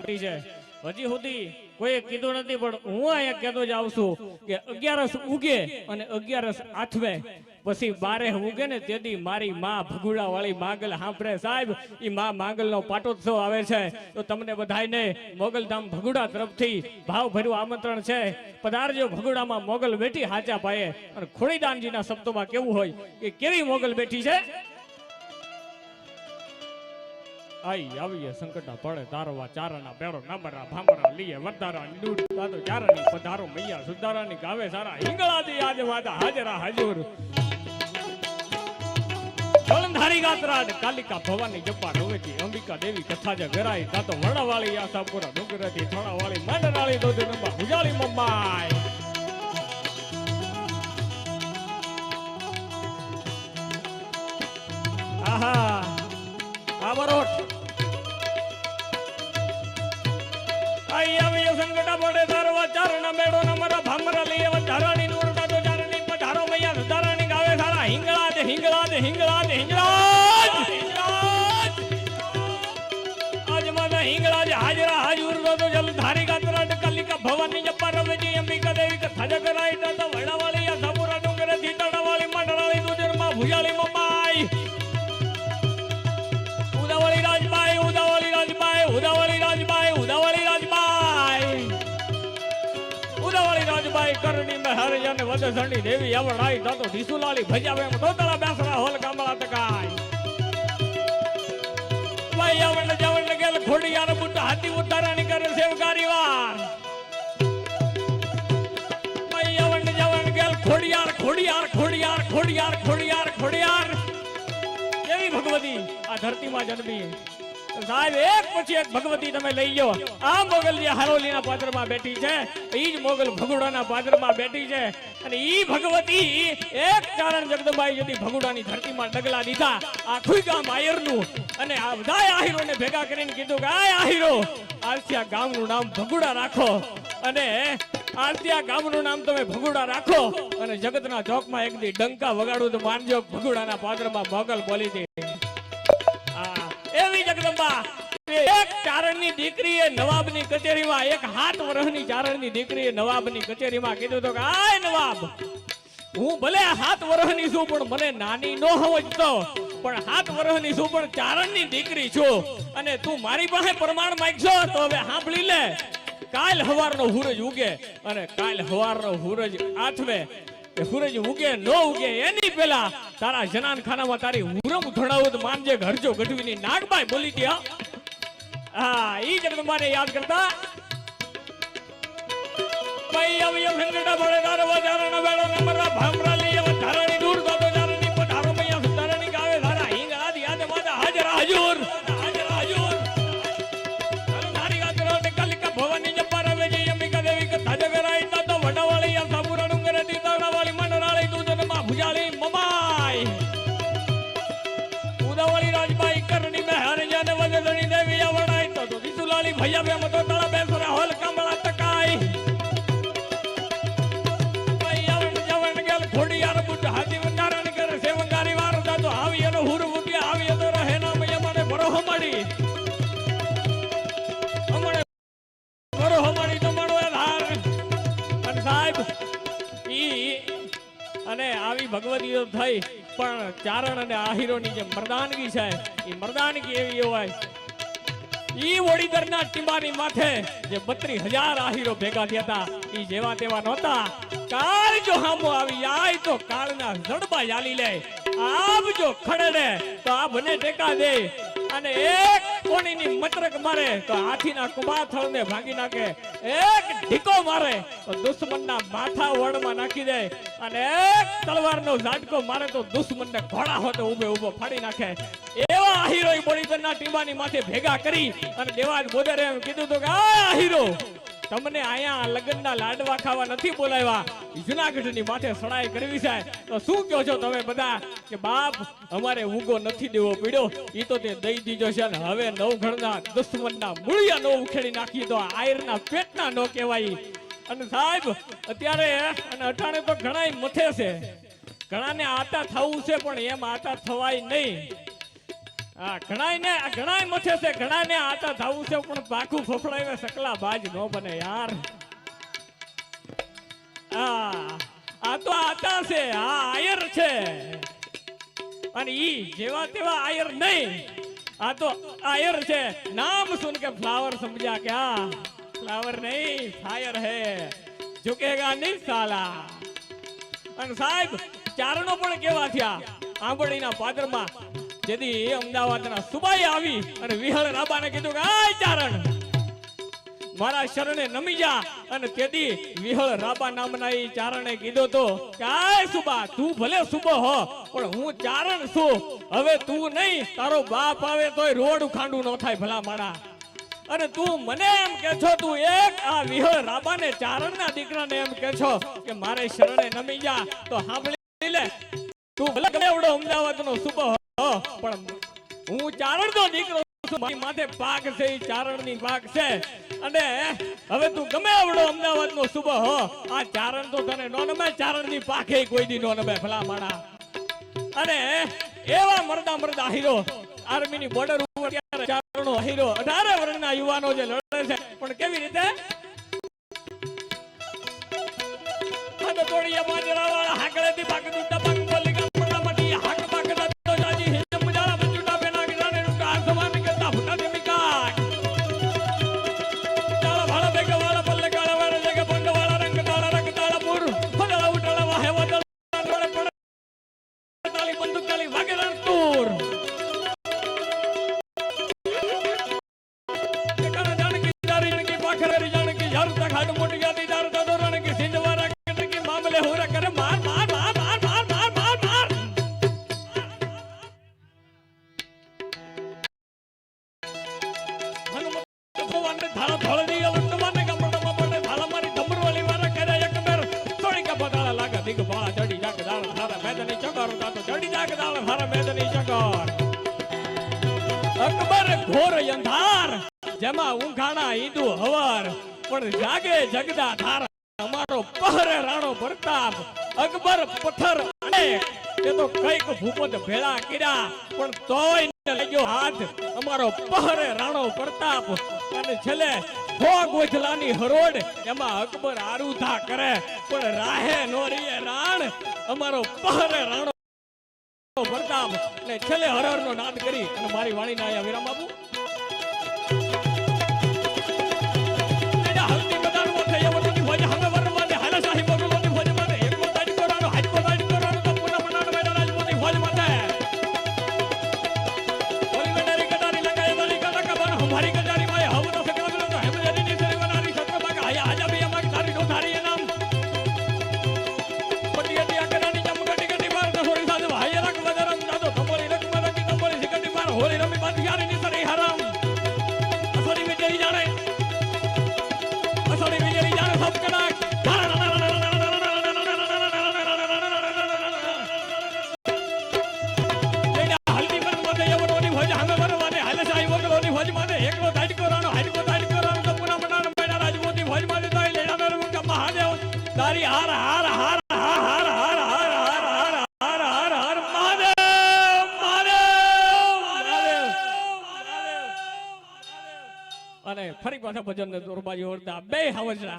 છે હજી સુધી કોઈ કીધું નથી, પણ હું અહીંયા કહેતો જ આવું છું કે 11 ઉગે અને 11 આથવે પછી 12 ઉગે ને તેથી મારી માં ભગુડા વાળી માંગલ સાંભળે સાહેબ. ઈ માં માંગલનો પાટોત્સવ આવે છે તો તમને બધાયને મોગલધામ ભગુડા તરફથી ભાવભર્યું આમંત્રણ છે. પધારજો ભગુડામાં મોગલ બેઠી હાચા પાયે. અને ખોડીદાનજીના શબ્દોમાં કેવું હોય કે કેવી મોગલ બેઠી છે. આઈ આવીએ સંકટા પડે તારવા ચારાના બેડો નામરા ભામરા લીએ વરદારા દૂધ તાતો ચારાની પધારો મૈયા સુધારાની ગાવે સારા હિંગળાદી આજે માતા હાજરા હાજુર જલંધારી ગાત્રાડ કાલિકા ભવાની જપ્પા રોવેતી અંબિકા દેવી કથા જ ગરાઈ તાતો વરણાવાળી આશાપુરા ડુંગરથી થોડાવાળી માંડરાળી દોધ નંબા ભુજાળી મમ્માઈ આહા આવરોટ આઈ આવી સંકટા પડે તારવા ચારના મેડો નમરા ભામરા લઈએ વધારાની નૂર તાતો ચારની પધારો મૈયા સુધારાની ગાવે સારા હિંગળા દે હિંગળા દે હિંગળા દે હિંગળા આજ માતા હિંગળા દે હાજરા હાજુર તો જલધારી ગાત્રા કલિકા ભવાની જપ્પા રવેજી અંબિકા દેવી કથા જ કરાઈ તાતો વડાવાળી આશાપુરા ડુંગરથી તળાવાળી મંડળાળી દુધરમાં ભુજાળી મમ્માઈ ઉદાવળી રાજબાઈ ઉદાવળી રાજબાઈ ઉદાવળી રાજબાઈ ઉદાવળી રાજબાઈ ઉદાવળી રાજબાઈ કરણી મહારાજ અને વદસણી દેવી આવડાઈ તાતો ઢીસુલાલી ભજાવે તોતળા બેસરા હોલ કામળા તકાઈ ભાઈ આવણ જવણ ગેલ ખોડી યાર બુટ્ટા હાથી ઉતારાની કરે સેવકારી વાર ભાઈ આવણ જવણ ગેલ ખોડિયાર ખોડિયાર ખોડિયાર ખોડિયાર ખોડિયાર ખોડિયાર કેવી ભગવતી આ ધરતીમાં જન્મી સાહેબ. એક પછી એક ભગવતી તમે લઈ લો. આ મોગલ જે હારોલીના પાદરમાં બેઠી છે ઈ જ મોગલ ભગુડાના પાદરમાં બેઠી છે. અને ઈ ભગવતી એક ચારણ જગદંબાઈ જતી ભગુડાની ધરતીમાં ડગલા દીધા આખું ગામ આયરનું. અને આ બધા આહીરોને ભેગા કરીને કીધું કે આ આહીરો આરસિયા ગામનું નામ ભગુડા રાખો. અને આરસિયા ગામનું નામ તમે ભગુડા રાખો. અને જગતના ચોકમાં એક દી ડંકા વગાડું તો માનજો ભગુડાના પાદરમાં મોગલ બોલી હતી. એવી જગદંબા એક ચારણની દીકરીએ નવાબની કચેરીમાં એક 7 વર્ષની ચારણની દીકરીએ નવાબની કચેરીમાં કીધું તો કે આય નવાબ હું ભલે 7 વર્ષની છું પણ મને નાની નો સમજતો, પણ 7 વર્ષની છું પણ ચારણની દીકરી છું. અને તું મારી પાસે પ્રમાણ માંગશો તો હવે સાંભળી લે. કાલ હવારનો સૂરજ ઉગે અને કાલ હવારનો સૂરજ આથવે. સૂરજ ઉગે નો ઉગે એની પેલા તારા જનાન ખાનામાં તારી હુરમ ધણાવું તો માનજે ઘરજો ગઢવીની નાગબાઈ બોલી હતી. હા ઈ જગદંબાને યાદ કરતા ભાઈ આવી સંકટા પડે તારવા ચારના બેડો નમરા ભામરા લઈએ વધારાની દૂર તો ચારની પધારો મૈયા સુધારાની ગાવે સારા હિંગળાદી આજે માતા હાજરા હાજુર હાજરા હાજુર જલંધારી ગાત્રા કલિકા ભવાની જપ્પા રવેજી અંબિકા દેવી કથા જ કરાઈ તાતો વડાવાળી આશાપુરા ડુંગરથી તળાવાળી મંડળાળી દૂધમાં ભુજાળી મમાઈ ઉદાવળી રાજબાઈ કરણી મહારાજ અને વદસણી દેવી આવડાઈ તાતો ઢીસુલાલી ભજાવે મતો તળા બેસરા હોલ કામળા તકાઈ ભાઈ આવણ જવણ ગેલ ખોડિયાર બુટ હાથી વંદારણ કરે સેવંગારી વાર તાતો આવી એનો હુર ઉગ્યા આવી તો રહે ના મૈયા મને ભરોહો મળી અમણે ભરોહો મળી તો મળો ધાર. અને સાહેબ ઈ અને આવી ભગવતીઓ થઈ પણ ચારણ અને આહીરોની જે મર્દાનગી છે એ મર્દાનગી એવી હોય ઈ વડીદરના ટીંબાની માથે જે 32,000 આહીરો ભેગા થયા હતા ઈ જેવા તેવા નહોતા. કાળ જો હામો આવી જાય તો કાળના જડબા ચાલી લે. આબ જો ખડે તો આ બને ટેકા દે. અને એક કોણીની મતરક મારે તો હાથીના કુબાથળને ભાંગી નાખે. એક ઢીકો મારે તો દુશ્મનના માથા વડમાં નાખી દે. અને એક તલવારનો ઝાટકો મારે તો દુશ્મનને ઘોડા હોતે ઊભે ઊભો ફાડી નાખે. એવા આહીરો બોડીદરના ટીંબાની માથે ભેગા કરી અને દેવાજ બોદરે એમ કીધું તો કે આ આહીરો તમને અહીંયા લગ્નના લાડવા ખાવા નથી બોલાવ્યા, જુનાગઢની માથે સડાઈ કરવી છે. તો શું કહો છો તમે બધા કે બાપ અમારે ઊંઘો નથી દેવો પડ્યો, ઈ તો તે દઈ દીધો છે ને હવે નવઘણના દુશ્મનના મૂળિયા નો ઉખેડી નાખી તો આયરના પેટના નો કહેવાય. અને સાહેબ અત્યારે અને અટાણે તો ઘણાય મથે છે, ઘણાને આતા થવું છે પણ એમ આતા થવાય નહીં. આ ઘણાય મથે છે, ઘણાને આતા થાવું છે, પણ પાખું ફફડાવે સકલા બાજ નો બને યાર. આ તો આતા છે, આ આયર છે, અને ઈ જેવા તેવા આયર નહીં, આ તો આયર છે. નામ સુન કે ફ્લાવર સમજ્યા क्या? ફ્લાવર નહીં, ફાયર હે, ઝુકેગા નહીં સાલા. અને સાહેબ ચારણો પણ કેવા થયા આંબળીના પાદરમાં. જેદી અમદાવાદના સુબાઈ આવી અને વિહળ રાબાને કીધું કે આય ચારણ મારા શરણે નમી જા. અને તેદી વિહળ રાબા નામના એ ચારણે કીધો તો કે આય સુબા તું ભલે સુબો હો પણ હું ચારણ છું. હવે તું નહીં તારો બાપ આવે તોય રોડ ઉખાંડું ન થાય ભલા માણા. અને તું મને એમ કે છો, તું એક આ વિહળ રાબાને ચારણના દીકરાને એમ કે છો કે મારે શરણે નમી જા, તો સાંભળી લે તું ભલે ગમે એવડો અમદાવાદનો સુબો હો પણ હું ચારણનો દીકરો છું. મારી માથે પાક છે, એ ચારણની પાક છે. અને હવે તું ગમે એવડો અમદાવાદનો સુબો હો, આ ચારણ તો તને નો નમે, ચારણની પાકે કોઈ દી નો નમે ભલા માણા. અને એવા મરદા હીરો આર્મીની બોર્ડર ઉપર ચારણો હીરો 18 વર્ષના યુવાનો જે લડે છે, પણ કેવી રીતે આ તો તોડીયા પાંજરાવાળા હાકળેથી પાકનું દબંગ બોલી ગામડા માટી હાક પાકડા તો જાજી હિંદ મુજાળા બચુડા બેના ગરાને નું આસમાન કરતા ફૂટા દેમિકા ચાલા ભાળા બેગે વાળા પલ્લે કાળા વાળા જગે બંડ વાળા રંગ તાળા પૂર ફડલા ઉટલા વાહે વદલ ડોળે પડ તાલી બંદૂક તાલી વાગે રણતુર એકણ જાનકી દારી પાખરેરી જાનકી ઝર તક હાડ મોટી ગાદી દાર દો રણકી સિંધવારા કે મામલે હોરા કરે માર માર માર માર માર માર માર માર હનુમત ભગવાન ને ધારા ધોળની અવંતવાને ગમડમાં પડે ધાલા મારી ધમરવાલી વારા કરે એકમેર થોડી કે બદાળા લાગે દીગ બાળા ચડી જાક દાળ ધારા મેદની ચકર તો ચડી જાક દાળ ધારા મેદની ચકર અકબર ઘોર અંધાર જેમાં ઊંઘાણા ઈદુ હવાર પણ જાગે જગદા ધાર અમારો પહરે રાણો પ્રતાપ અકબર પથ્થર અનેક તે તો કઈક ભૂપત ભેળા કર્યા પણ તોય ન લાગ્યો હાથ અમારો પહરે રાણો પ્રતાપ. અને છેલ્લે હો ગોજલાની હરોડ એમાં અકબર આરુધા કરે પણ રાહે નોરીએ રાણ અમારો પહરે રાણો પ્રતાપ. અને છેલ્લે હરહર નો નાદ કરી અને મારી વાણીને આયા વિરામ આપું. હલ્દી મેદાન માં થઈ એવડની ભોજ હવે વરવાને હાલા સાહી બગલોની ભોજ માથે એકલો તાડી કોરાનો હાજકો તાડી કોરાનો તો પુના મનાનો મેદાન રાજપૂતી ભોજ માથે ઓલી મેડારી કટારી લગાય વાલી કટકા બન હમારી કટારી માં હવ તો સકલા બલો તો હેમજરી ની સેવનારી સત્ર બાગ આયા આજા ભી અમારી તારી નો તારી નામ પટિયાટી આકડાની જમગટી ગટી બાર તો સોરી સાજ ભાઈ રક બદરમ દાદો થમોરી રક મદકી તમોરી સિકટી બાર હોલી રમી બાદ યારી ની સરી હરામ અસરી વિજય જાણે અસરી વિજય જાણે સબ કડાક હલ્દી મન મતે એવડોની ભોજ હમે વરવાને હાલે સાઈ વગલોની ભોજ માથે એકલો તાડી કોરાનો હાજકો તાડી કોરાનો તો પુના મનાનો મેડા રાજપૂતી ભોજ માથે તોય લેડાનો રંગ મહાદેવ તારી હાર હાર હાર હાર હાર હાર હાર હાર હાર હાર હાર હાર મહાદેવ મહાદેવ. અને ફરી પાછા ભજન ને દોરબાજી ઓરતા બે હવજરા